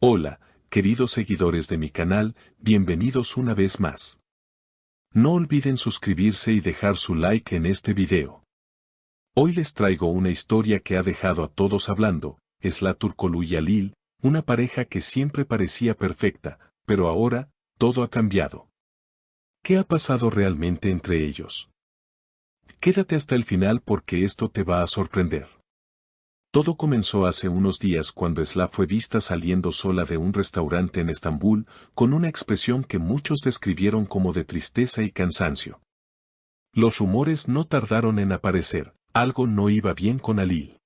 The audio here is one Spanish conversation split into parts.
Hola, queridos seguidores de mi canal, bienvenidos una vez más. No olviden suscribirse y dejar su like en este video. Hoy les traigo una historia que ha dejado a todos hablando, Esla Turkoglu y Halil, una pareja que siempre parecía perfecta, pero ahora, todo ha cambiado. ¿Qué ha pasado realmente entre ellos? Quédate hasta el final porque esto te va a sorprender. Todo comenzó hace unos días cuando Esla fue vista saliendo sola de un restaurante en Estambul, con una expresión que muchos describieron como de tristeza y cansancio. Los rumores no tardaron en aparecer, algo no iba bien con Halil.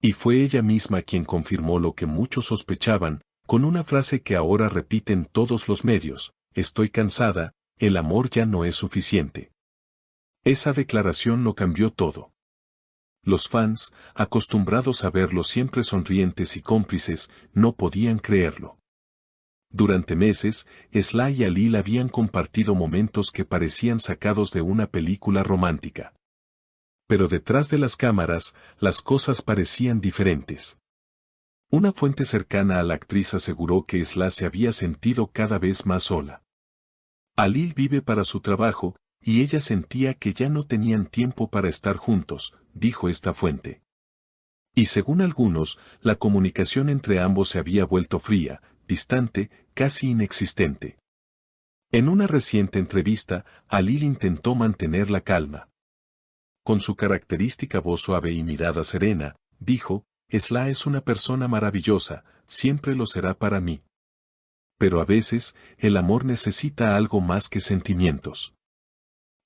Y fue ella misma quien confirmó lo que muchos sospechaban, con una frase que ahora repiten todos los medios: estoy cansada, el amor ya no es suficiente. Esa declaración lo cambió todo. Los fans, acostumbrados a verlos siempre sonrientes y cómplices, no podían creerlo. Durante meses, Esla y Halil habían compartido momentos que parecían sacados de una película romántica. Pero detrás de las cámaras, las cosas parecían diferentes. Una fuente cercana a la actriz aseguró que Esla se había sentido cada vez más sola. Halil vive para su trabajo, y ella sentía que ya no tenían tiempo para estar juntos, dijo esta fuente. Y según algunos, la comunicación entre ambos se había vuelto fría, distante, casi inexistente. En una reciente entrevista, Halil intentó mantener la calma. Con su característica voz suave y mirada serena, dijo: Esla es una persona maravillosa, siempre lo será para mí. Pero a veces, el amor necesita algo más que sentimientos.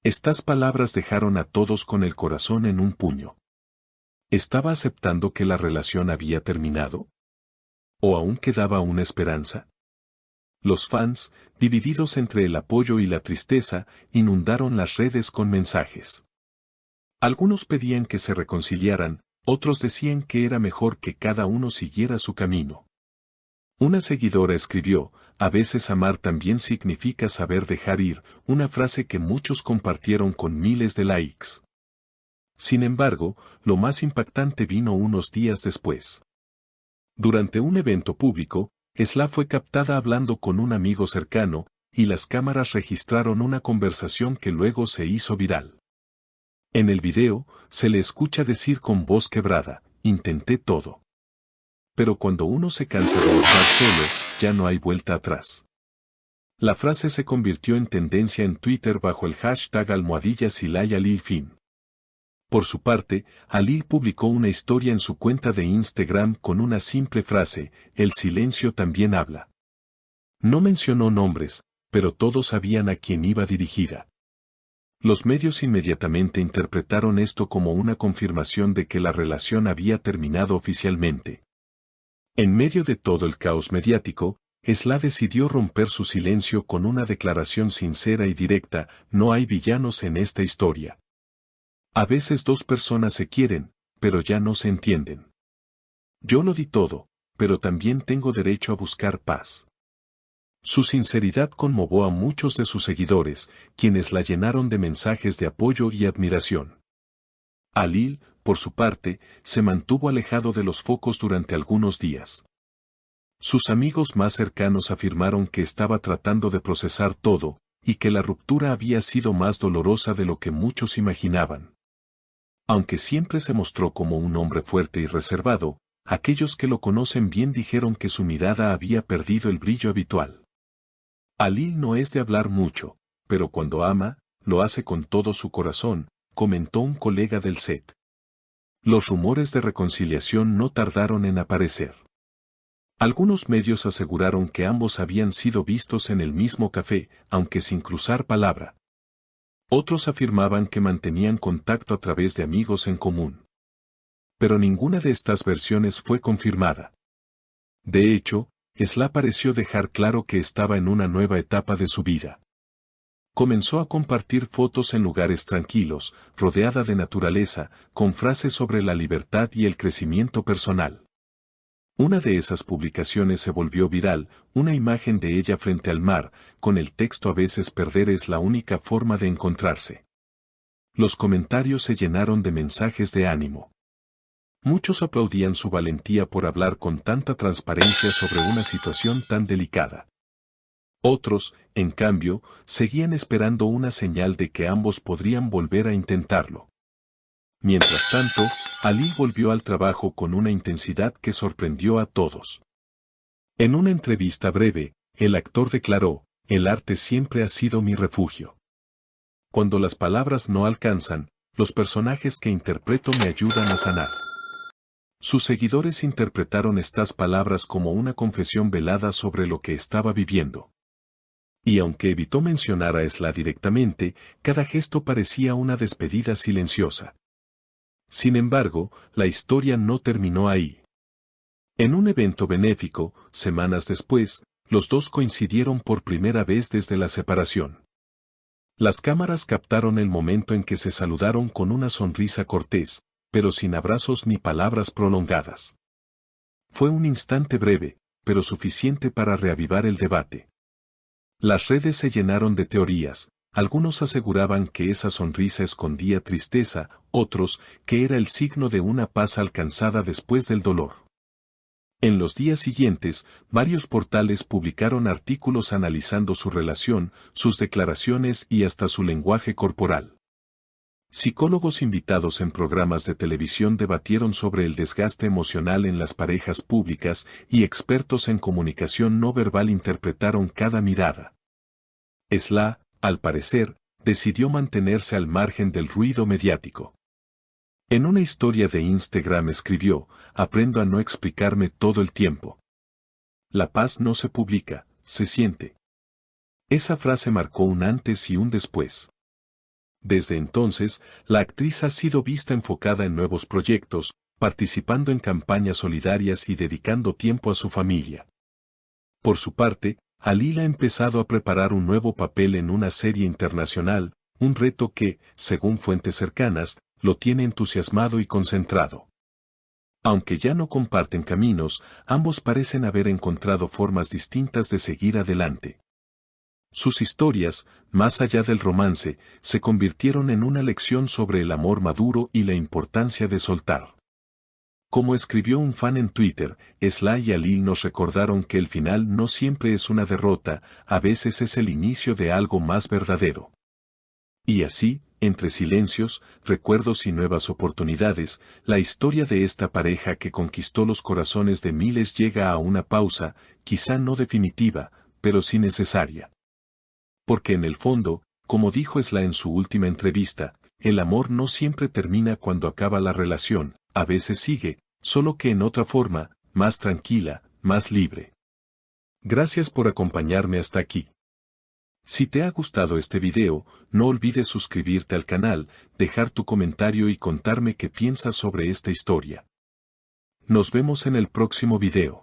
Estas palabras dejaron a todos con el corazón en un puño. ¿Estaba aceptando que la relación había terminado? ¿O aún quedaba una esperanza? Los fans, divididos entre el apoyo y la tristeza, inundaron las redes con mensajes. Algunos pedían que se reconciliaran, otros decían que era mejor que cada uno siguiera su camino. Una seguidora escribió: a veces amar también significa saber dejar ir, una frase que muchos compartieron con miles de likes. Sin embargo, lo más impactante vino unos días después. Durante un evento público, Esla fue captada hablando con un amigo cercano, y las cámaras registraron una conversación que luego se hizo viral. En el video, se le escucha decir con voz quebrada: intenté todo. Pero cuando uno se cansa de estar solo, ya no hay vuelta atrás. La frase se convirtió en tendencia en Twitter bajo el hashtag #SilayHalilFin. Por su parte, Halil publicó una historia en su cuenta de Instagram con una simple frase: el silencio también habla. No mencionó nombres, pero todos sabían a quién iba dirigida. Los medios inmediatamente interpretaron esto como una confirmación de que la relación había terminado oficialmente. En medio de todo el caos mediático, Esla decidió romper su silencio con una declaración sincera y directa: no hay villanos en esta historia. A veces dos personas se quieren, pero ya no se entienden. Yo lo di todo, pero también tengo derecho a buscar paz. Su sinceridad conmovió a muchos de sus seguidores, quienes la llenaron de mensajes de apoyo y admiración. Halil, por su parte, se mantuvo alejado de los focos durante algunos días. Sus amigos más cercanos afirmaron que estaba tratando de procesar todo, y que la ruptura había sido más dolorosa de lo que muchos imaginaban. Aunque siempre se mostró como un hombre fuerte y reservado, aquellos que lo conocen bien dijeron que su mirada había perdido el brillo habitual. Halil no es de hablar mucho, pero cuando ama, lo hace con todo su corazón, comentó un colega del set. Los rumores de reconciliación no tardaron en aparecer. Algunos medios aseguraron que ambos habían sido vistos en el mismo café, aunque sin cruzar palabra. Otros afirmaban que mantenían contacto a través de amigos en común. Pero ninguna de estas versiones fue confirmada. De hecho, Esla pareció dejar claro que estaba en una nueva etapa de su vida. Comenzó a compartir fotos en lugares tranquilos, rodeada de naturaleza, con frases sobre la libertad y el crecimiento personal. Una de esas publicaciones se volvió viral, una imagen de ella frente al mar, con el texto: a veces perder es la única forma de encontrarse. Los comentarios se llenaron de mensajes de ánimo. Muchos aplaudían su valentía por hablar con tanta transparencia sobre una situación tan delicada. Otros, en cambio, seguían esperando una señal de que ambos podrían volver a intentarlo. Mientras tanto, Ali volvió al trabajo con una intensidad que sorprendió a todos. En una entrevista breve, el actor declaró: "El arte siempre ha sido mi refugio. Cuando las palabras no alcanzan, los personajes que interpreto me ayudan a sanar". Sus seguidores interpretaron estas palabras como una confesión velada sobre lo que estaba viviendo. Y aunque evitó mencionar a Esla directamente, cada gesto parecía una despedida silenciosa. Sin embargo, la historia no terminó ahí. En un evento benéfico, semanas después, los dos coincidieron por primera vez desde la separación. Las cámaras captaron el momento en que se saludaron con una sonrisa cortés, pero sin abrazos ni palabras prolongadas. Fue un instante breve, pero suficiente para reavivar el debate. Las redes se llenaron de teorías. Algunos aseguraban que esa sonrisa escondía tristeza, otros, que era el signo de una paz alcanzada después del dolor. En los días siguientes, varios portales publicaron artículos analizando su relación, sus declaraciones y hasta su lenguaje corporal. Psicólogos invitados en programas de televisión debatieron sobre el desgaste emocional en las parejas públicas y expertos en comunicación no verbal interpretaron cada mirada. Esla, al parecer, decidió mantenerse al margen del ruido mediático. En una historia de Instagram escribió: "Aprendo a no explicarme todo el tiempo. La paz no se publica, se siente". Esa frase marcó un antes y un después. Desde entonces, la actriz ha sido vista enfocada en nuevos proyectos, participando en campañas solidarias y dedicando tiempo a su familia. Por su parte, Ali ha empezado a preparar un nuevo papel en una serie internacional, un reto que, según fuentes cercanas, lo tiene entusiasmado y concentrado. Aunque ya no comparten caminos, ambos parecen haber encontrado formas distintas de seguir adelante. Sus historias, más allá del romance, se convirtieron en una lección sobre el amor maduro y la importancia de soltar. Como escribió un fan en Twitter, Esla y Ali nos recordaron que el final no siempre es una derrota, a veces es el inicio de algo más verdadero. Y así, entre silencios, recuerdos y nuevas oportunidades, la historia de esta pareja que conquistó los corazones de miles llega a una pausa, quizá no definitiva, pero sí necesaria. Porque en el fondo, como dijo Esla en su última entrevista, el amor no siempre termina cuando acaba la relación, a veces sigue, solo que en otra forma, más tranquila, más libre. Gracias por acompañarme hasta aquí. Si te ha gustado este video, no olvides suscribirte al canal, dejar tu comentario y contarme qué piensas sobre esta historia. Nos vemos en el próximo video.